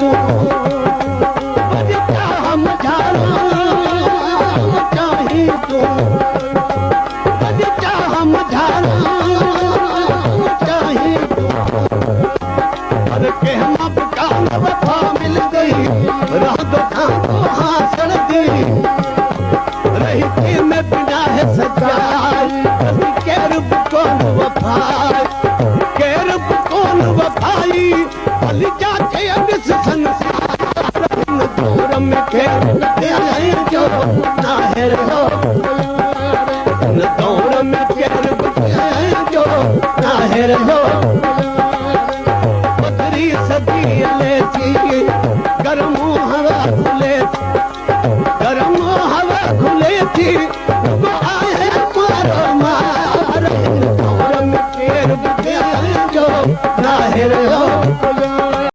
तू चाह मझारा चाही तू चाह मझारा चाही तू अरे के हम का वफा मिल गई रात को हासिल दी रही थी मैं बिना है सजाई के रूप कौन वफाई के रूप कौन वफाई अली जाके अब इस संसार दूर में खेल जो नाहिर हो न दौड़ में खेल जो नाहिर हो बदरी सदी ले थी गर्म हवा खुले गर्म हवा खुले थी वो आए मारो मार दौड़ में खेल जो नाहिर हो